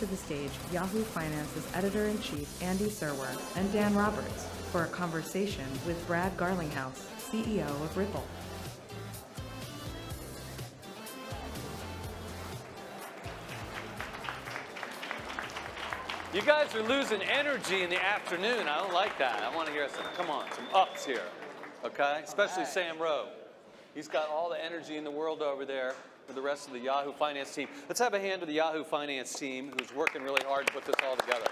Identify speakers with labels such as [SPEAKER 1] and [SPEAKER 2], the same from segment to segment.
[SPEAKER 1] to the stage Yahoo Finance's editor-in-chief Andy Serwer and Dan Roberts for a conversation with Brad Garlinghouse, CEO of Ripple.
[SPEAKER 2] You guys are losing energy in the afternoon. I don't like that. I want to hear some, come on, some ups here, okay? Especially Sam Rowe. He's got all the energy in the world over there for the rest of the Yahoo Finance team. Let's have a hand to the Yahoo Finance team who's working really hard to put this all together.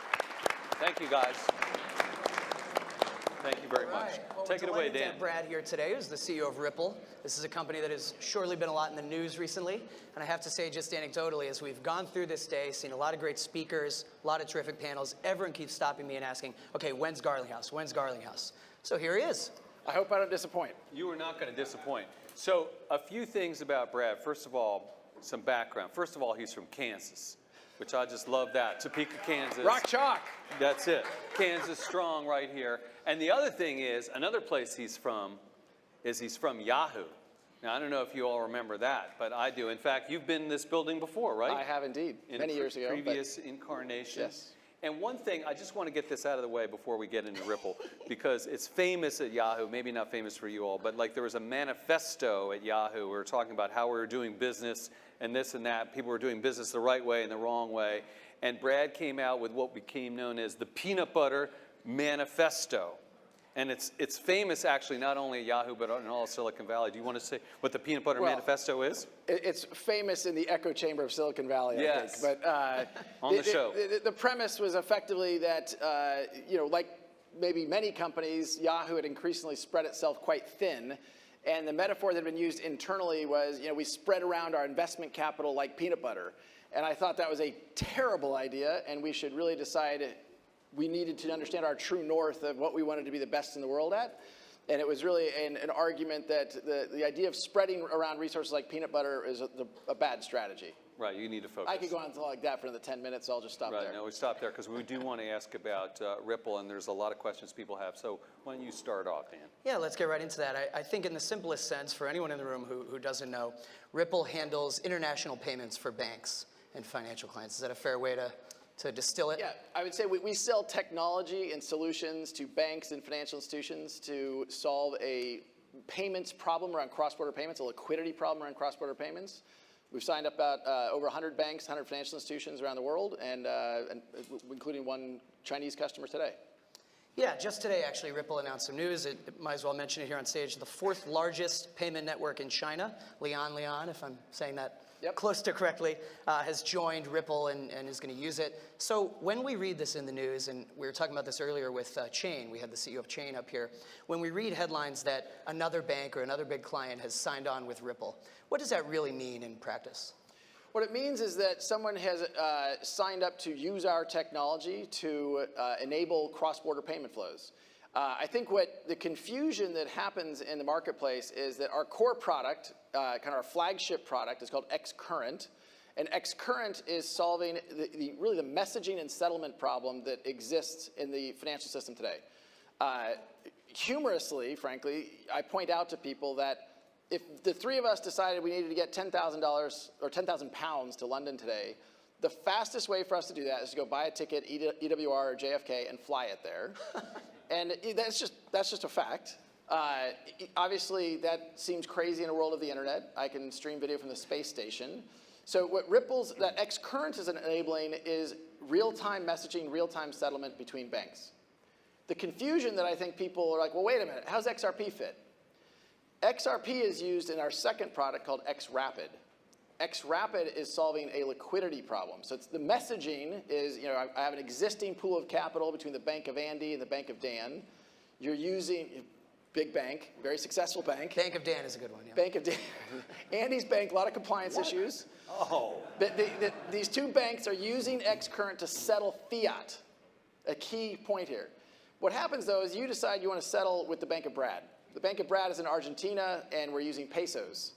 [SPEAKER 2] Thank you, guys. Thank you very much.
[SPEAKER 3] Well,
[SPEAKER 2] Take it away, Dan.
[SPEAKER 3] Brad here today, who's the CEO of Ripple. This is a company that has surely been a lot in the news recently. And I have to say, just anecdotally, as we've gone through this day, seen a lot of great speakers, a lot of terrific panels, everyone keeps stopping me and asking, okay, when's Garlinghouse? When's Garlinghouse? So here he is.
[SPEAKER 4] I hope I don't disappoint.
[SPEAKER 2] You are not going to disappoint. So a few things about Brad. First of all, some background. First of all, he's from Kansas, which I just love that. Topeka, Kansas.
[SPEAKER 4] Rock chalk.
[SPEAKER 2] That's it. Kansas strong right here. And the other thing is, another place he's from Yahoo. Now, I don't know if you all remember that, but I do. In fact, you've been in this building before, right?
[SPEAKER 4] I have indeed, many years ago.
[SPEAKER 2] Previous incarnation.
[SPEAKER 4] Yes.
[SPEAKER 2] And one thing, I just want to get this out of the way before we get into Ripple, because it's famous at Yahoo, maybe not famous for you all, but like there was a manifesto at Yahoo. We were talking about how we were doing business and this and that. People were doing business the right way and the wrong way. And Brad came out with what became known as the Peanut Butter Manifesto. And it's famous, actually, not only at Yahoo, but in all of Silicon Valley. Do you want to say what the Peanut Butter Manifesto is?
[SPEAKER 4] It's famous in the echo chamber of Silicon Valley,
[SPEAKER 2] yes.
[SPEAKER 4] I think. But
[SPEAKER 2] on the show.
[SPEAKER 4] The premise was effectively that, like maybe many companies, Yahoo had increasingly spread itself quite thin. And the metaphor that had been used internally was, we spread around our investment capital like peanut butter. And I thought that was a terrible idea, and we should really decide we needed to understand our true north of what we wanted to be the best in the world at. And it was really an argument that the idea of spreading around resources like peanut butter is a bad strategy.
[SPEAKER 2] Right, you need to focus.
[SPEAKER 4] I could go on like that for another 10 minutes, so I'll just stop there.
[SPEAKER 2] Right, no, we stop there because we do want to ask about Ripple, and there's a lot of questions people have. So why don't you start off, Dan?
[SPEAKER 3] Yeah, let's get right into that. I think in the simplest sense, for anyone in the room who doesn't know, Ripple handles international payments for banks and financial clients. Is that a fair way to distill it?
[SPEAKER 4] Yeah, I would say we sell technology and solutions to banks and financial institutions to solve a payments problem around cross-border payments, a liquidity problem around cross-border payments. We've signed up about over 100 banks, 100 financial institutions around the world, and including one Chinese customer today.
[SPEAKER 3] Yeah, just today, actually, Ripple announced some news. Might as well mention it here on stage. The 4th largest payment network in China, Lian, if I'm saying that close to correctly, has joined Ripple and is going to use it. So when we read this in the news, and we were talking about this earlier with Chain, we had the CEO of Chain up here. When we read headlines that another bank or another big client has signed on with Ripple, what does that really mean in practice?
[SPEAKER 4] What it means is that someone has signed up to use our technology to enable cross-border payment flows. I think what the confusion that happens in the marketplace is that our core product, kind of our flagship product, is called Xcurrent. And Xcurrent is solving really the messaging and settlement problem that exists in the financial system today. Humorously, frankly, I point out to people that if the three of us decided we needed to get $10,000 or 10,000 pounds to London today, the fastest way for us to do that is to go buy a ticket, EWR or JFK, and fly it there. And that's just a fact. Obviously, that seems crazy in a world of the internet. I can stream video from the space station. So what that Xcurrent is enabling is real-time messaging, real-time settlement between banks. The confusion that I think people are like, well, wait a minute, how's XRP fit? XRP is used in our second product called XRapid. XRapid is solving a liquidity problem. So it's the messaging is, I have an existing pool of capital between the Bank of Andy and the Bank of Dan. You're using, big bank, very successful bank.
[SPEAKER 3] Bank of Dan is a good one, yeah.
[SPEAKER 4] Bank of Dan. Andy's bank, a lot of compliance issues.
[SPEAKER 2] Oh.
[SPEAKER 4] These two banks are using Xcurrent to settle fiat, a key point here. What happens, though, is you decide you want to settle with the Bank of Brad. The Bank of Brad is in Argentina, and we're using pesos.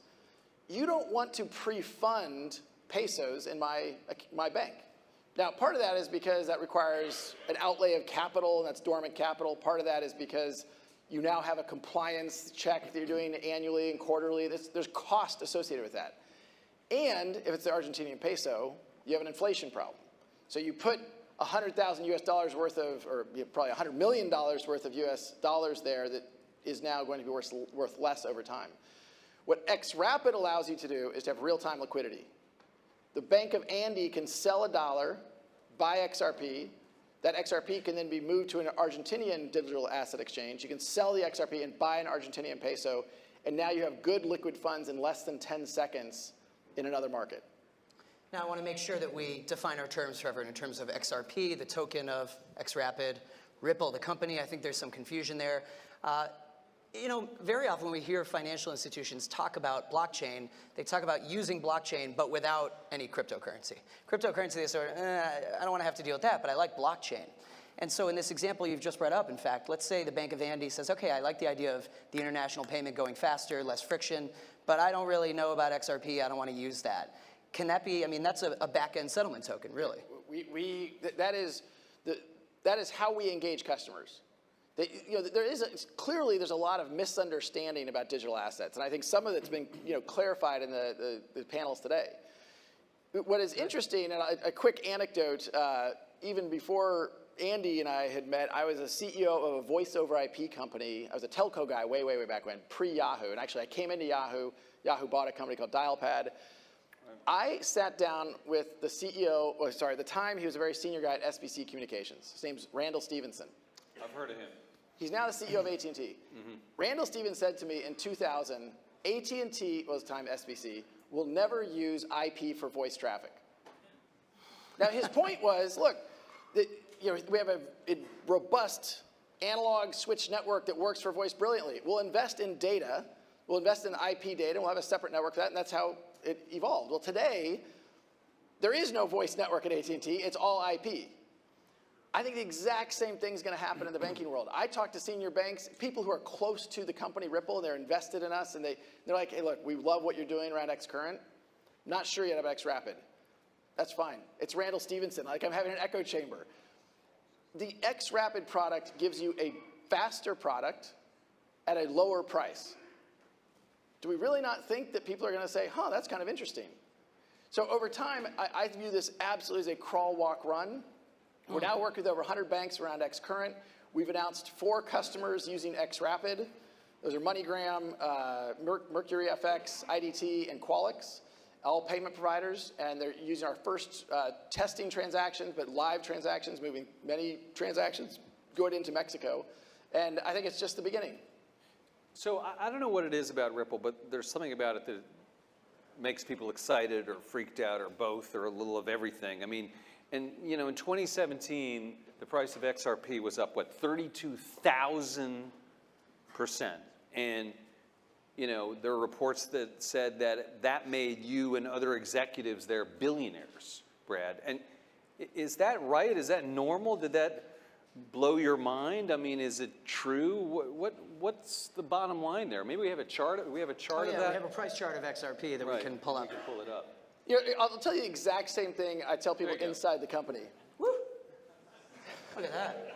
[SPEAKER 4] You don't want to pre-fund pesos in my bank. Now, part of that is because that requires an outlay of capital, and that's dormant capital. Part of that is because you now have a compliance check that you're doing annually and quarterly. There's cost associated with that. And if it's the Argentinian peso, you have an inflation problem. So you put $100,000 US dollars worth of, or probably $100 million worth of US dollars there that is now going to be worth less over time. What XRapid allows you to do is to have real-time liquidity. The Bank of Andy can sell $1, buy XRP. That XRP can then be moved to an Argentinian digital asset exchange. You can sell the XRP and buy an Argentinian peso, and now you have good liquid funds in less than 10 seconds in another market.
[SPEAKER 3] Now, I want to make sure that we define our terms for everyone in terms of XRP, the token of XRapid, Ripple, the company. I think there's some confusion there. You know, very often when we hear financial institutions talk about blockchain, they talk about using blockchain but without any cryptocurrency. Cryptocurrency, they sort of, I don't want to have to deal with that, but I like blockchain. And so in this example you've just brought up, in fact, let's say the Bank of Andy says, okay, I like the idea of the international payment going faster, less friction, but I don't really know about XRP, I don't want to use that. Can that be, I mean, that's a back-end settlement token, really.
[SPEAKER 4] That is how we engage customers. Clearly there's a lot of misunderstanding about digital assets, and I think some of it's been clarified in the panels today. What is interesting, and a quick anecdote, even before Andy and I had met, I was a CEO of a voice over IP company. I was a telco guy way, way, way back when, pre-Yahoo, and actually I came into Yahoo. Yahoo bought a company called Dialpad. I sat down with the CEO, at the time he was a very senior guy at SBC Communications. His name's Randall Stevenson.
[SPEAKER 2] I've heard of him.
[SPEAKER 4] He's now the CEO of AT&T. Mm-hmm. Randall Stevens said to me in 2000, AT&T, was the time SBC, will never use IP for voice traffic. Now his point was, look, we have a robust analog switch network that works for voice brilliantly. We'll invest in data, we'll invest in IP data, and we'll have a separate network for that, and that's how it evolved. Well, today, there is no voice network at AT&T, it's all IP. I think the exact same thing is going to happen in the banking world. I talk to senior banks, people who are close to the company Ripple, they're invested in us, and they're like, hey, look, we love what you're doing around XCurrent. Not sure yet about XRapid. That's fine. It's Randall Stevenson. Like, I'm having an echo chamber. The XRapid product gives you a faster product at a lower price. Do we really not think that people are going to say, huh, that's kind of interesting? So over time, I view this absolutely as a crawl, walk, run. We're now working with over 100 banks around XCurrent. We've announced 4 customers using XRapid. Those are MoneyGram, Mercury FX, IDT, and Qualix, all payment providers. And they're using our first testing transactions, but live transactions, moving many transactions going into Mexico. And I think it's just the beginning.
[SPEAKER 2] So I don't know what it is about Ripple, but there's something about it that makes people excited or freaked out or both or a little of everything. I mean, and in 2017, the price of XRP was up, what, 32,000%. And, there are reports that said that made you and other executives there billionaires, Brad. And is that right? Is that normal? Did that blow your mind? I mean, is it true? What's the bottom line there? Maybe we have a chart. We have a chart of that.
[SPEAKER 3] We have a price chart of XRP that we can pull up.
[SPEAKER 2] We can pull it up.
[SPEAKER 4] I'll tell you the exact same thing I tell people inside the company.
[SPEAKER 3] Woo! Look at that.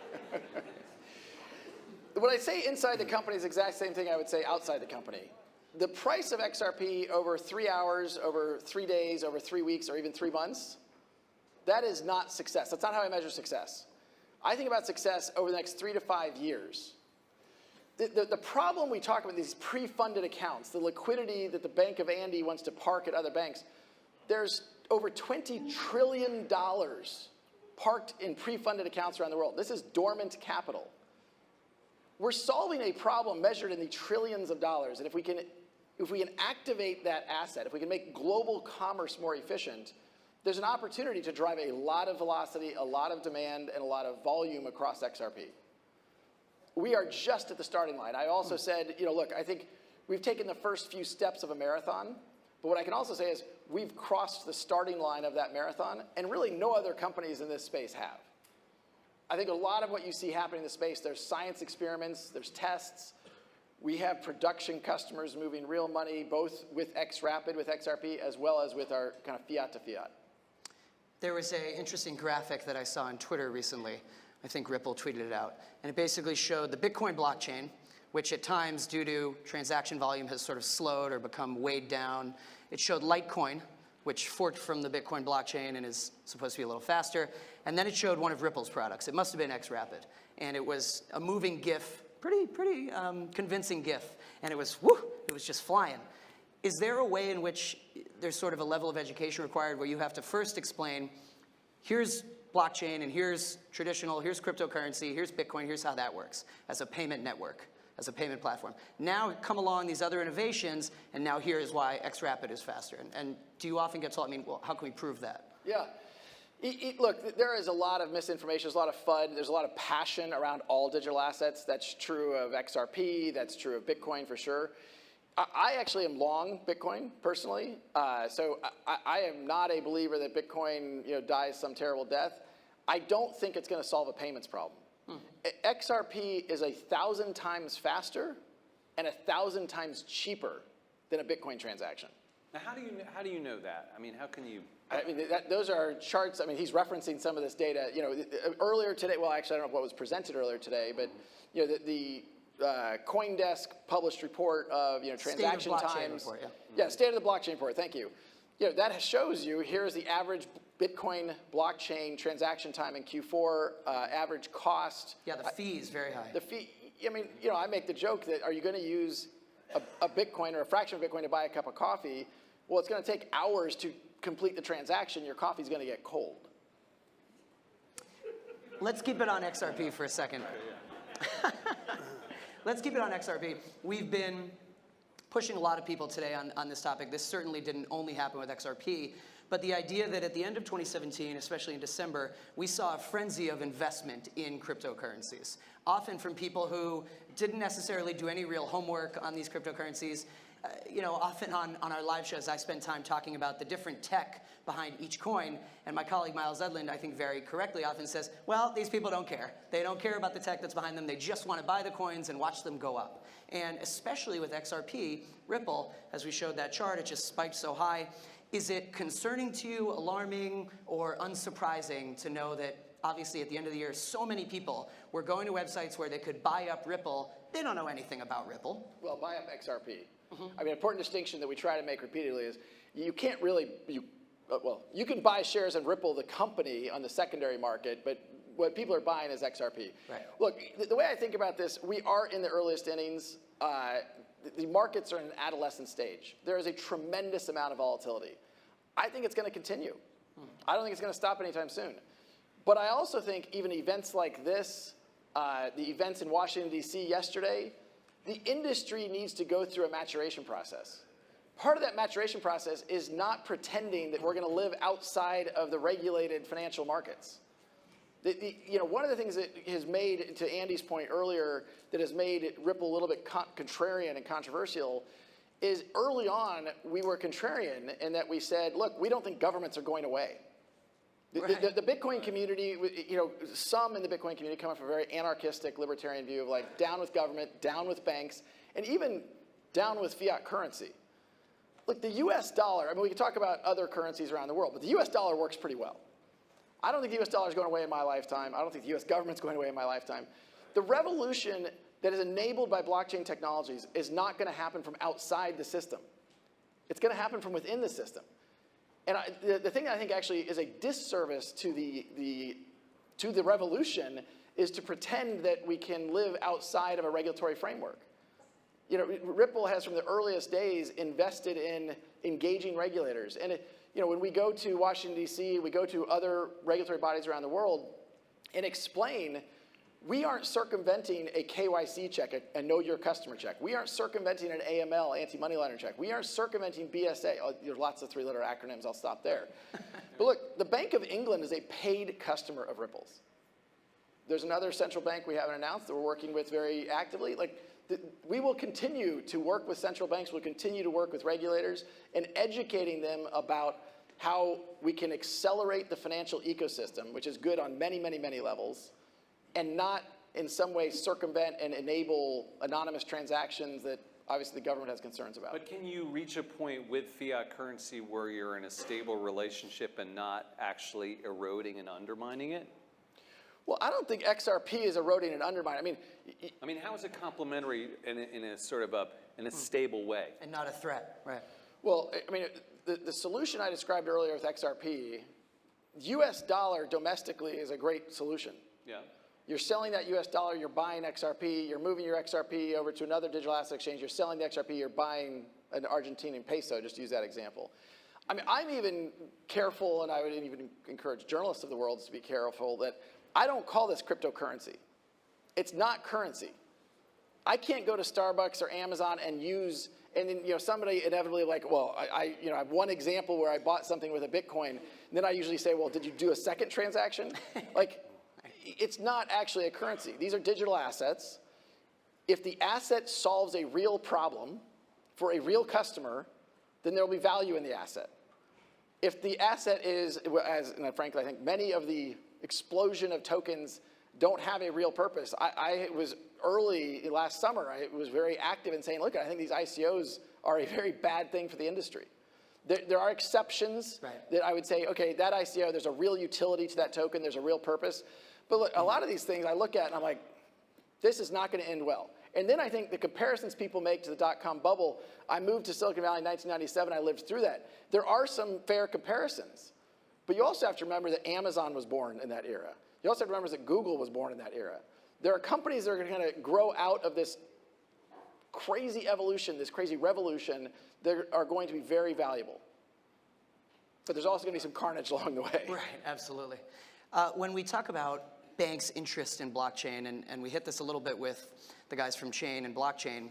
[SPEAKER 4] When I say inside the company is the exact same thing I would say outside the company. The price of XRP over 3 hours, over 3 days, over 3 weeks, or even 3 months, that is not success. That's not how I measure success. I think about success over the next 3 to 5 years. The problem we talk about, these pre-funded accounts, the liquidity that the Bank of Andy wants to park at other banks, there's over $20 trillion parked in pre-funded accounts around the world. This is dormant capital. We're solving a problem measured in the trillions of dollars, and if we can activate that asset, if we can make global commerce more efficient, there's an opportunity to drive a lot of velocity, a lot of demand, and a lot of volume across XRP. We are just at the starting line. I also said, look, I think we've taken the first few steps of a marathon, but what I can also say is we've crossed the starting line of that marathon, and really no other companies in this space have. I think a lot of what you see happening in the space, there's science experiments, there's tests. We have production customers moving real money, both with XRapid, with XRP, as well as with our kind of fiat to fiat.
[SPEAKER 3] There was an interesting graphic that I saw on Twitter recently. I think Ripple tweeted it out. And it basically showed the Bitcoin blockchain, which at times, due to transaction volume, has sort of slowed or become weighed down. It showed Litecoin, which forked from the Bitcoin blockchain and is supposed to be a little faster. And then it showed one of Ripple's products. It must have been XRapid. And it was a moving GIF, pretty convincing GIF. And it was, whoo, it was just flying. Is there a way in which there's sort of a level of education required where you have to first explain, here's blockchain and here's traditional, here's cryptocurrency, here's Bitcoin, here's how that works as a payment network, as a payment platform. Now come along these other innovations, and now here is why XRapid is faster. And do you often get told, I mean, well, how can we prove that?
[SPEAKER 4] Yeah. Look, there is a lot of misinformation, there's a lot of FUD, there's a lot of passion around all digital assets. That's true of XRP, that's true of Bitcoin for sure. I actually am long Bitcoin, personally. So I am not a believer that Bitcoin dies some terrible death. I don't think it's going to solve a payments problem. XRP is 1,000 times faster and 1,000 times cheaper than a Bitcoin transaction.
[SPEAKER 2] Now, how do you know that? I mean, how can you?
[SPEAKER 4] I mean, those are charts. I mean, he's referencing some of this data. Earlier today. Well, actually, I don't know what was presented earlier today, but the CoinDesk published report of transaction times.
[SPEAKER 3] Report, yeah.
[SPEAKER 4] Yeah, state of the blockchain report. Thank you. That shows you here's the average Bitcoin blockchain transaction time in Q4, average cost.
[SPEAKER 3] Yeah, the fee is very high.
[SPEAKER 4] The fee. I mean, I make the joke that are you going to use a Bitcoin or a fraction of Bitcoin to buy a cup of coffee? Well, it's going to take hours to complete the transaction. Your coffee's going to get cold.
[SPEAKER 3] Let's keep it on XRP for a second. Let's keep it on XRP. We've been pushing a lot of people today on this topic. This certainly didn't only happen with XRP, but the idea that at the end of 2017, especially in December, we saw a frenzy of investment in cryptocurrencies, often from people who didn't necessarily do any real homework on these cryptocurrencies. Often on our live shows, I spend time talking about the different tech behind each coin, and my colleague Miles Edlund, I think very correctly, often says, well, these people don't care. They don't care about the tech that's behind them. They just want to buy the coins and watch them go up. And especially with XRP, Ripple, as we showed that chart, it just spiked so high. Is it concerning to you, alarming, or unsurprising to know that obviously at the end of the year, so many people were going to websites where they could buy up Ripple. They don't know anything about Ripple.
[SPEAKER 4] Well, buy up XRP. I mean, an important distinction that we try to make repeatedly is you can't really, you can buy shares in Ripple, the company, on the secondary market, but what people are buying is XRP.
[SPEAKER 3] Right.
[SPEAKER 4] Look, the way I think about this, we are in the earliest innings. The markets are in an adolescent stage. There is a tremendous amount of volatility. I think it's going to continue. I don't think it's going to stop anytime soon. But I also think even events like this, the events in Washington, D.C. yesterday, the industry needs to go through a maturation process. Part of that maturation process is not pretending that we're going to live outside of the regulated financial markets. One of the things that has made, to Andy's point earlier, that has made Ripple a little bit contrarian and controversial is early on we were contrarian in that we said, look, we don't think governments are going away. The Bitcoin community, some in the Bitcoin community come from a very anarchistic, libertarian view of like down with government, down with banks, and even down with fiat currency. Look, the US dollar, I mean, we can talk about other currencies around the world, but the US dollar works pretty well. I don't think the US dollar is going away in my lifetime. I don't think the US government's going away in my lifetime. The revolution that is enabled by blockchain technologies is not going to happen from outside the system. It's going to happen from within the system. And the thing that I think actually is a disservice to the revolution is to pretend that we can live outside of a regulatory framework. Ripple has from the earliest days invested in engaging regulators. And when we go to Washington, D.C., we go to other regulatory bodies around the world and explain, we aren't circumventing a KYC check, a know your customer check. We aren't circumventing an AML, anti-money laundering check. We aren't circumventing BSA. Oh, there's lots of three-letter acronyms. I'll stop there. But look, the Bank of England is a paid customer of Ripple's. There's another central bank we haven't announced that we're working with very actively. We will continue to work with central banks. We'll continue to work with regulators and educating them about how we can accelerate the financial ecosystem, which is good on many, many, many levels, and not in some way circumvent and enable anonymous transactions that obviously the government has concerns about.
[SPEAKER 2] But can you reach a point with fiat currency where you're in a stable relationship and not actually eroding and undermining it?
[SPEAKER 4] Well, I don't think XRP is eroding and undermining.
[SPEAKER 2] I mean, how is it complementary in a sort of in a stable way?
[SPEAKER 3] And not a threat, right?
[SPEAKER 4] Well, I mean, the solution I described earlier with XRP, US dollar domestically is a great solution.
[SPEAKER 2] Yeah.
[SPEAKER 4] You're selling that US dollar, you're buying XRP, you're moving your XRP over to another digital asset exchange, you're selling the XRP, you're buying an Argentinian peso, just to use that example. I mean, I'm even careful, and I would even encourage journalists of the world to be careful, that I don't call this cryptocurrency. It's not currency. I can't go to Starbucks or Amazon and use, and then, somebody inevitably like, well, I have one example where I bought something with a Bitcoin, and then I usually say, well, did you do a second transaction? Like, it's not actually a currency. These are digital assets. If the asset solves a real problem for a real customer, then there will be value in the asset. If the asset is, and frankly, I think many of the explosion of tokens don't have a real purpose. I was early last summer, I was very active in saying, look, I think these ICOs are a very bad thing for the industry. There are exceptions that I would say, okay, that ICO, there's a real utility to that token, there's a real purpose. But look, a lot of these things I look at and I'm like, this is not going to end well. And then I think the comparisons people make to the dot-com bubble, I moved to Silicon Valley in 1997, I lived through that. There are some fair comparisons. But you also have to remember that Amazon was born in that era. You also have to remember that Google was born in that era. There are companies that are going to grow out of this crazy evolution, this crazy revolution, that are going to be very valuable. But there's also going to be some carnage along the way.
[SPEAKER 3] Right, absolutely. When we talk about banks' interest in blockchain, and we hit this a little bit with the guys from Chain and Blockchain,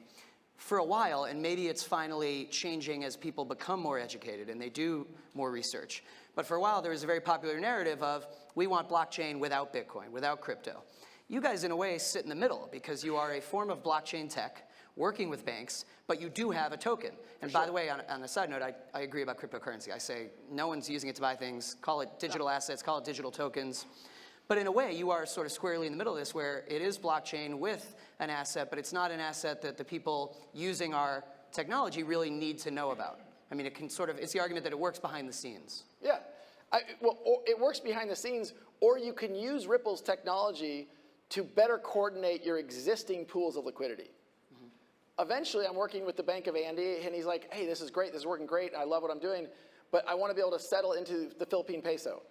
[SPEAKER 3] for a while, and maybe it's finally changing as people become more educated and they do more research. But for a while, there was a very popular narrative of, we want blockchain without Bitcoin, without crypto. You guys, in a way, sit in the middle because you are a form of blockchain tech working with banks, but you do have a token. And by the way, on a side note, I agree about cryptocurrency. I say no one's using it to buy things. Call it digital assets, call it digital tokens. But in a way, you are sort of squarely in the middle of this where it is blockchain with an asset, but it's not an asset that the people using our technology really need to know about. I mean, it's the argument that it works behind the scenes.
[SPEAKER 4] Yeah. It works behind the scenes, or you can use Ripple's technology to better coordinate your existing pools of liquidity. Eventually, I'm working with the Bank of Andy, and he's like, hey, this is great, this is working great, I love what I'm doing, but I want to be able to settle into the Philippine peso.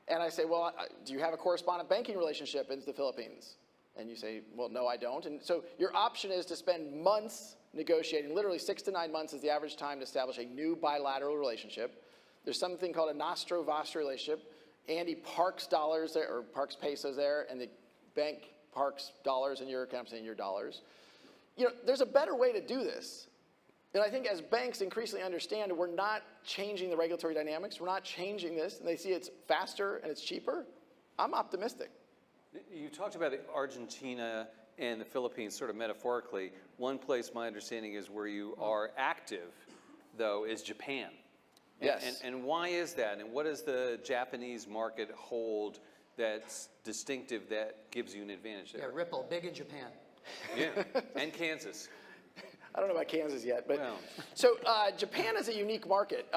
[SPEAKER 4] And I say, well, do you have a correspondent banking relationship in the Philippines? And you say, well, no, I don't. And so your option is to spend months negotiating, literally 6 to 9 months is the average time to establish a new bilateral relationship. There's something called a nostro-vostro relationship. Andy parks dollars there, or parks pesos there, and the bank parks dollars in your account, I'm saying your dollars. There's a better way to do this. And I think as banks increasingly understand, we're not changing the regulatory dynamics, we're not changing this, and they see it's faster and it's cheaper, I'm optimistic.
[SPEAKER 2] You talked about Argentina and the Philippines sort of metaphorically. One place, my understanding, is where you are active, though, is Japan.
[SPEAKER 4] Yes.
[SPEAKER 2] And why is that? And what does the Japanese market hold that's distinctive that gives you an advantage there?
[SPEAKER 3] Yeah, Ripple, big in Japan.
[SPEAKER 2] Yeah, and Kansas.
[SPEAKER 4] I don't know about Kansas yet, but
[SPEAKER 2] Well.
[SPEAKER 4] So Japan is a unique market.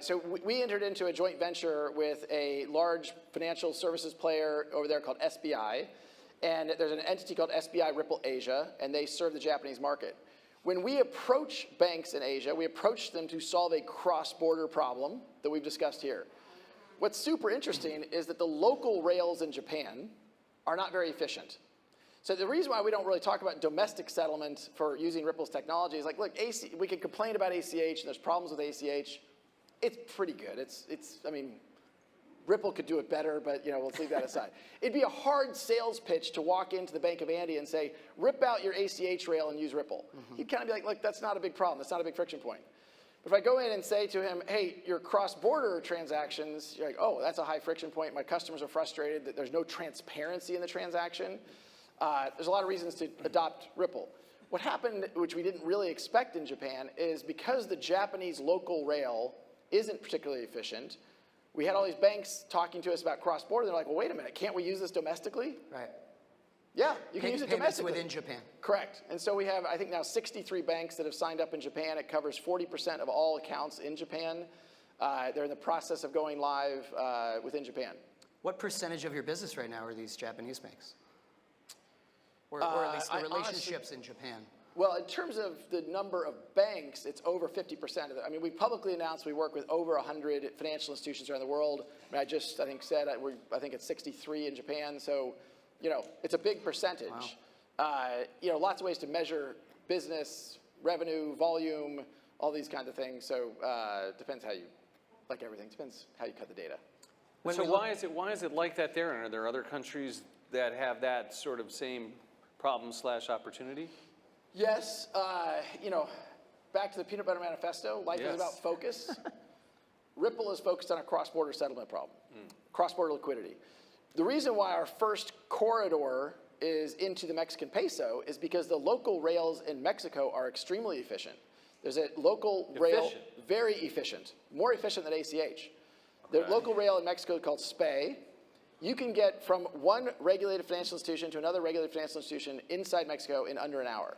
[SPEAKER 4] So we entered into a joint venture with a large financial services player over there called SBI, and there's an entity called SBI Ripple Asia, and they serve the Japanese market. When we approach banks in Asia, we approach them to solve a cross-border problem that we've discussed here. What's super interesting is that the local rails in Japan are not very efficient. So the reason why we don't really talk about domestic settlement for using Ripple's technology is like, look, we can complain about ACH, and there's problems with ACH. It's pretty good. I mean, Ripple could do it better, but let's leave that aside. It'd be a hard sales pitch to walk into the Bank of Andy and say, rip out your ACH rail and use Ripple. He'd kind of be like, look, that's not a big problem. That's not a big friction point. But if I go in and say to him, hey, your cross-border transactions, you're like, oh, that's a high friction point. My customers are frustrated that there's no transparency in the transaction. There's a lot of reasons to adopt Ripple. What happened, which we didn't really expect in Japan, is because the Japanese local rail isn't particularly efficient, we had all these banks talking to us about cross-border. They're like, well, wait a minute, can't we use this domestically?
[SPEAKER 3] Right.
[SPEAKER 4] Yeah, you can use it domestically.
[SPEAKER 3] Within Japan.
[SPEAKER 4] Correct. And so we have, I think now, 63 banks that have signed up in Japan. It covers 40% of all accounts in Japan. They're in the process of going live within Japan.
[SPEAKER 3] What percentage of your business right now are these Japanese banks? Or at least the relationships in Japan?
[SPEAKER 4] Well, in terms of the number of banks, it's over 50% of it. I mean, we publicly announced we work with over 100 financial institutions around the world. I mean, I think said, I think it's 63 in Japan. So, it's a big percentage. Wow. Lots of ways to measure business, revenue, volume, all these kinds of things. So, depends how you, like everything, depends how you cut the data.
[SPEAKER 2] So why is it like that there? And are there other countries that have that sort of same problem / opportunity?
[SPEAKER 4] Yes, back to the Peanut Butter Manifesto, life is about focus. Ripple is focused on a cross-border settlement problem, cross-border liquidity. The reason why our first corridor is into the Mexican peso is because the local rails in Mexico are extremely efficient. There's a local rail, very efficient, more efficient than ACH. The local rail in Mexico is called SPE. You can get from one regulated financial institution to another regulated financial institution inside Mexico in under an hour.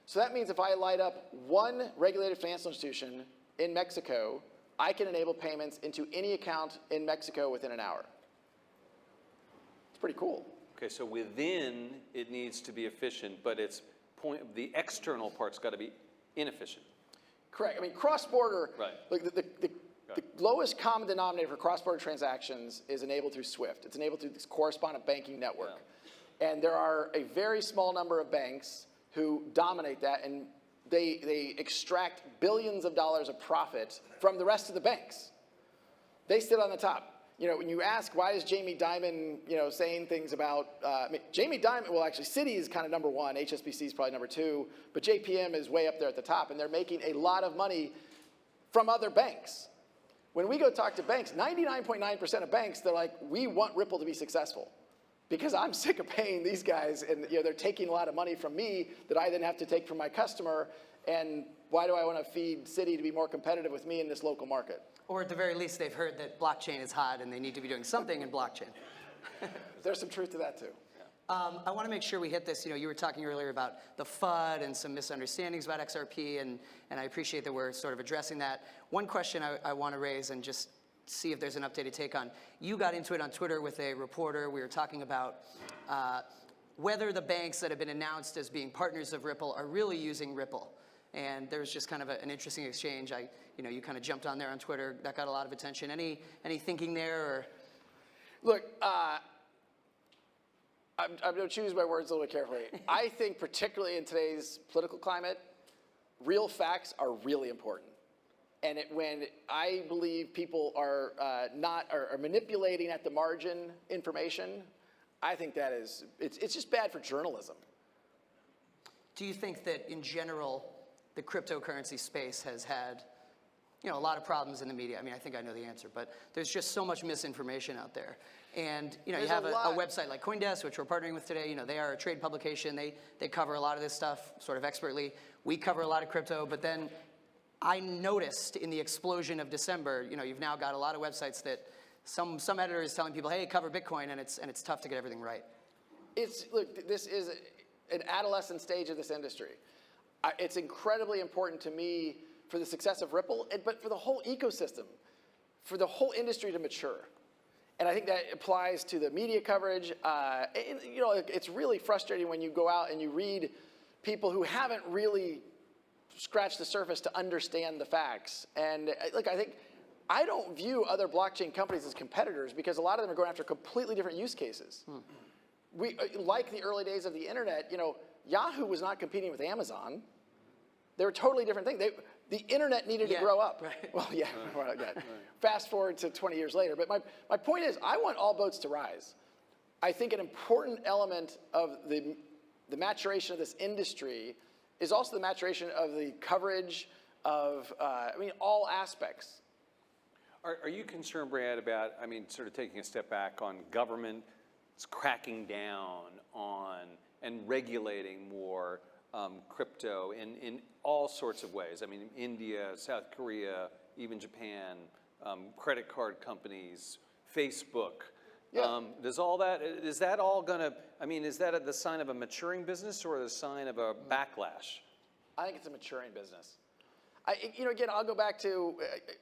[SPEAKER 4] So that means if I light up one regulated financial institution in Mexico, I can enable payments into any account in Mexico within an hour. It's pretty cool.
[SPEAKER 2] Okay, so within it needs to be efficient, but the external part's got to be inefficient.
[SPEAKER 4] Correct. I mean, cross-border,
[SPEAKER 2] right.
[SPEAKER 4] Like the lowest common denominator for cross-border transactions is enabled through SWIFT. It's enabled through this correspondent banking network. Yeah. And there are a very small number of banks who dominate that, and they extract billions of dollars of profit from the rest of the banks. They sit on the top. When you ask why is Jamie Dimon, saying things about, Jamie Dimon, well, actually, Citi is kind of number one, HSBC is probably number two, but JPM is way up there at the top, and they're making a lot of money from other banks. When we go talk to banks, 99.9% of banks, they're like, we want Ripple to be successful. Because I'm sick of paying these guys, and they're taking a lot of money from me that I then have to take from my customer, and why do I want to feed Citi to be more competitive with me in this local market?
[SPEAKER 3] Or at the very least, they've heard that blockchain is hot and they need to be doing something in blockchain.
[SPEAKER 4] There's some truth to that too.
[SPEAKER 3] I want to make sure we hit this. You were talking earlier about the FUD and some misunderstandings about XRP, and I appreciate that we're sort of addressing that. One question I want to raise and just see if there's an updated take on. You got into it on Twitter with a reporter. We were talking about whether the banks that have been announced as being partners of Ripple are really using Ripple. And there was just kind of an interesting exchange. You kind of jumped on there on Twitter. That got a lot of attention. Any thinking there? Or?
[SPEAKER 4] Look, I'm going to choose my words a little bit carefully. I think particularly in today's political climate, real facts are really important. And when I believe people are are manipulating at the margin information, I think that it's just bad for journalism.
[SPEAKER 3] Do you think that in general, the cryptocurrency space has had, a lot of problems in the media? I mean, I think I know the answer, but there's just so much misinformation out there. And, you have a website like CoinDesk, which we're partnering with today. They are a trade publication. They cover a lot of this stuff sort of expertly. We cover a lot of crypto, but then I noticed in the explosion of December, you've now got a lot of websites that some editor is telling people, hey, cover Bitcoin, and it's tough to get everything right.
[SPEAKER 4] Look, this is an adolescent stage of this industry. It's incredibly important to me for the success of Ripple, but for the whole ecosystem, for the whole industry to mature. And I think that applies to the media coverage. It's really frustrating when you go out and you read people who haven't really scratched the surface to understand the facts. And look, I don't view other blockchain companies as competitors because a lot of them are going after completely different use cases. We, like the early days of the internet, Yahoo was not competing with Amazon. They were totally different things. The internet needed to grow up. Right. Well, yeah. Right. Fast forward to 20 years later. But my point is, I want all boats to rise. I think an important element of the maturation of this industry is also the maturation of the coverage of, all aspects.
[SPEAKER 2] Are you concerned, Brad, about, sort of taking a step back on government cracking down on and regulating more crypto in all sorts of ways? India, South Korea, even Japan, credit card companies, Facebook. Yeah. Is that all gonna, is that the sign of a maturing business or the sign of a backlash?
[SPEAKER 4] I think it's a maturing business. Again, I'll go back to,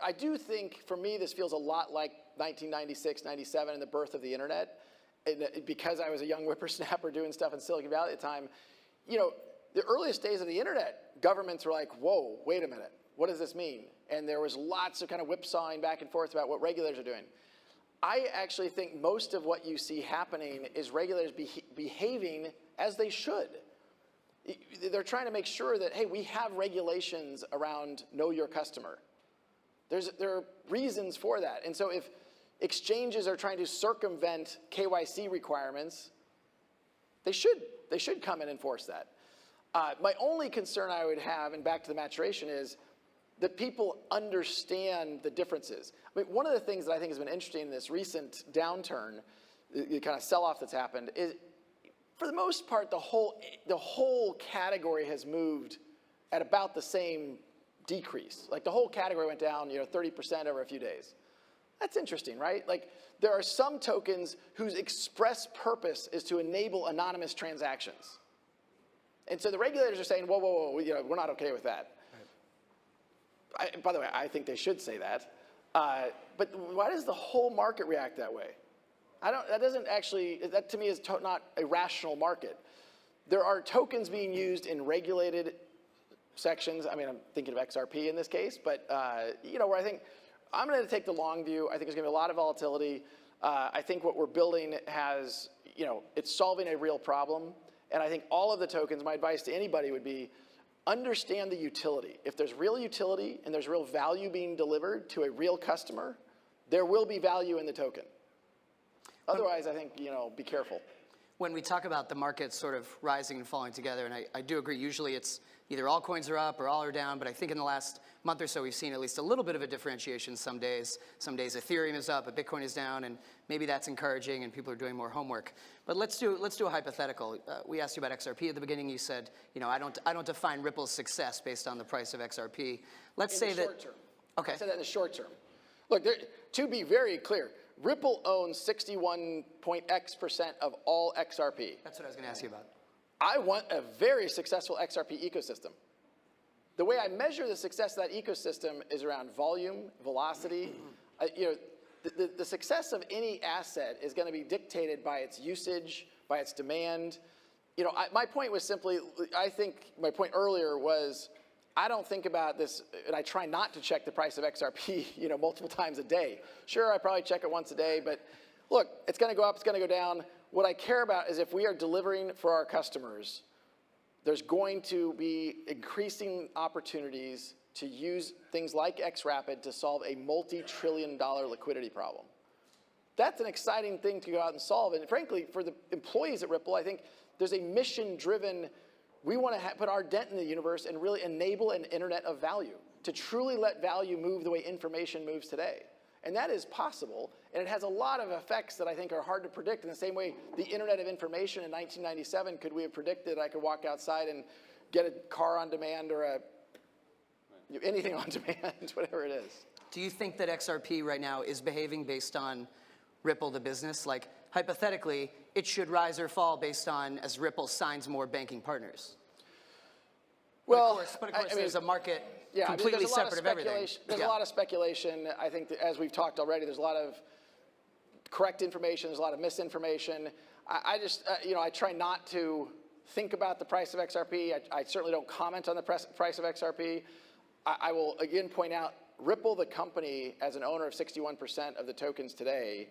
[SPEAKER 4] I do think for me this feels a lot like 1996, 97 and the birth of the internet. And because I was a young whippersnapper doing stuff in Silicon Valley at the time, the earliest days of the internet, governments were like, whoa, wait a minute, what does this mean? And there was lots of kind of whipsawing back and forth about what regulators are doing. I actually think most of what you see happening is regulators behaving as they should. They're trying to make sure that, hey, we have regulations around know your customer. There are reasons for that. And so if exchanges are trying to circumvent KYC requirements, they should come and enforce that. My only concern I would have, and back to the maturation, is that people understand the differences. I mean, one of the things that I think has been interesting in this recent downturn, the kind of sell-off that's happened, is for the most part, the whole category has moved at about the same decrease. Like the whole category went down 30% over a few days. That's interesting, right? Like there are some tokens whose express purpose is to enable anonymous transactions. And so the regulators are saying, whoa, whoa, whoa, we're not okay with that. By the way, I think they should say that. But why does the whole market react that way? That to me is not a rational market. There are tokens being used in regulated sections. I mean, I'm thinking of XRP in this case, but where I think I'm going to take the long view. I think there's going to be a lot of volatility. I think what we're building has, it's solving a real problem. And I think all of the tokens, my advice to anybody would be, understand the utility. If there's real utility and there's real value being delivered to a real customer, there will be value in the token. Otherwise, I think, be careful.
[SPEAKER 3] When we talk about the market sort of rising and falling together, and I do agree, usually it's either all coins are up or all are down, but I think in the last month or so we've seen at least a little bit of a differentiation some days. Some days Ethereum is up, but Bitcoin is down, and maybe that's encouraging and people are doing more homework. But let's do a hypothetical. We asked you about XRP at the beginning. You said, I don't define Ripple's success based on the price of XRP. Let's say that.
[SPEAKER 4] In the short term.
[SPEAKER 3] Okay.
[SPEAKER 4] I said that in the short term. Look, to be very clear, Ripple owns 61.x% of all XRP.
[SPEAKER 3] That's what I was going to ask you about.
[SPEAKER 4] I want a very successful XRP ecosystem. The way I measure the success of that ecosystem is around volume, velocity. The success of any asset is going to be dictated by its usage, by its demand. My point was simply, I think my point earlier was, I don't think about this, and I try not to check the price of XRP, multiple times a day. Sure, I probably check it once a day, but look, it's going to go up, it's going to go down. What I care about is if we are delivering for our customers, there's going to be increasing opportunities to use things like XRapid to solve a multi-trillion-dollar liquidity problem. That's an exciting thing to go out and solve. And frankly, for the employees at Ripple, I think there's a mission-driven, we want to put our dent in the universe and really enable an internet of value, to truly let value move the way information moves today. And that is possible, and it has a lot of effects that I think are hard to predict. In the same way, the internet of information in 1997, could we have predicted I could walk outside and get a car on demand or anything on demand, whatever it is?
[SPEAKER 3] Do you think that XRP right now is behaving based on Ripple, the business? Like, hypothetically, it should rise or fall based on as Ripple signs more banking partners.
[SPEAKER 4] Well,
[SPEAKER 3] but of course there's a market completely
[SPEAKER 4] there's a lot
[SPEAKER 3] separate of everything.
[SPEAKER 4] There's a lot of speculation. I think that, as we've talked already, there's a lot of correct information. There's a lot of misinformation. I just, I try not to think about the price of XRP. I certainly don't comment on the price of XRP. I will again point out, Ripple, the company, as an owner of 61% of the tokens today,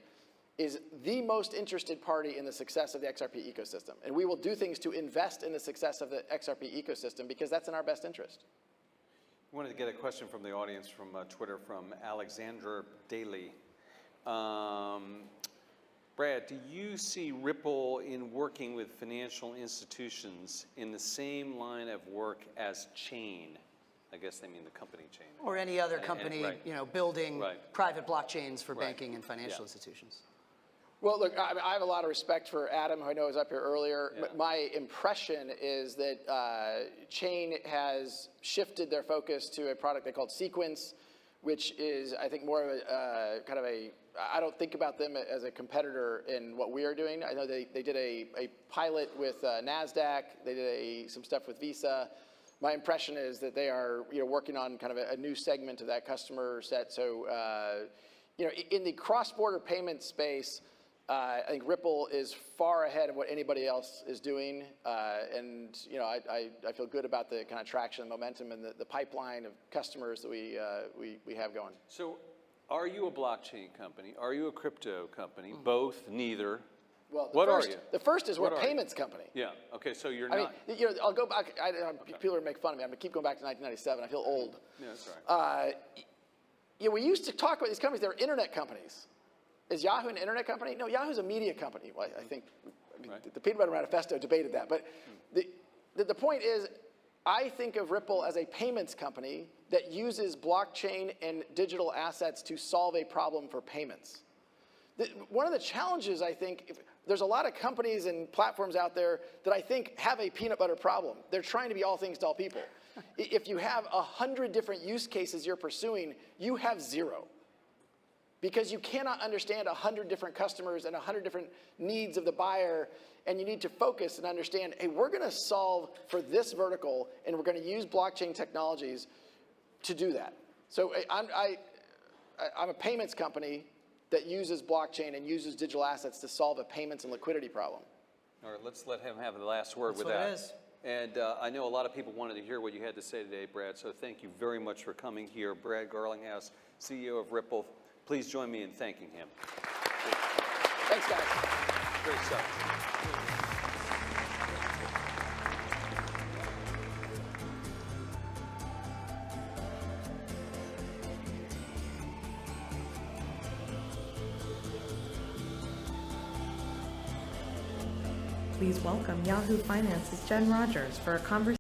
[SPEAKER 4] is the most interested party in the success of the XRP ecosystem. And we will do things to invest in the success of the XRP ecosystem because that's in our best interest.
[SPEAKER 2] I wanted to get a question from the audience from Twitter from Alexandra Daly. Brad, do you see Ripple in working with financial institutions in the same line of work as Chain? I guess they mean the company Chain.
[SPEAKER 3] Or any other company, building private blockchains for banking and financial institutions.
[SPEAKER 4] Well, look, I have a lot of respect for Adam, who I know was up here earlier. Yeah. My impression is that Chain has shifted their focus to a product they called Sequence, which is, I think, more of a kind of a, I don't think about them as a competitor in what we are doing. I know they did a pilot with NASDAQ. They did some stuff with Visa. My impression is that they are working on kind of a new segment of that customer set. So, in the cross-border payment space, I think Ripple is far ahead of what anybody else is doing, and I feel good about the kind of traction, and momentum, and the pipeline of customers that we have going.
[SPEAKER 2] So, are you a blockchain company? Are you a crypto company? Both, neither.
[SPEAKER 4] Well,
[SPEAKER 2] What are you?
[SPEAKER 4] The first is we're
[SPEAKER 2] What
[SPEAKER 4] a
[SPEAKER 2] are you?
[SPEAKER 4] payments company.
[SPEAKER 2] Yeah. Okay. So you're
[SPEAKER 4] I
[SPEAKER 2] not.
[SPEAKER 4] mean, I'll go back. People are make fun of me. I'm gonna keep going back to 1997. I feel old.
[SPEAKER 2] Yeah, that's right.
[SPEAKER 4] We used to talk about these companies. They're internet companies. Is Yahoo an internet company? No, Yahoo's a media company. Well, I think
[SPEAKER 2] Right.
[SPEAKER 4] the Peanut Butter Manifesto debated that. But the point is, I think of Ripple as a payments company that uses blockchain and digital assets to solve a problem for payments. One of the challenges, I think, there's a lot of companies and platforms out there that I think have a peanut butter problem. They're trying to be all things to all people. If you have 100 different use cases you're pursuing, you have 0. Because you cannot understand 100 different customers and 100 different needs of the buyer, and you need to focus and understand, hey, we're going to solve for this vertical, and we're going to use blockchain technologies to do that. So I'm a payments company that uses blockchain and uses digital assets to solve a payments and liquidity problem.
[SPEAKER 2] All right. Let's let him have the last word
[SPEAKER 3] That's
[SPEAKER 2] with
[SPEAKER 3] what
[SPEAKER 2] that.
[SPEAKER 3] it is.
[SPEAKER 2] And I know a lot of people wanted to hear what you had to say today, Brad. So thank you very much for coming here, Brad Garlinghouse, CEO of Ripple. Please join me in thanking him.
[SPEAKER 4] Thanks, guys.
[SPEAKER 2] Great stuff.
[SPEAKER 1] Please welcome Yahoo Finance's Jen Rogers for a conversation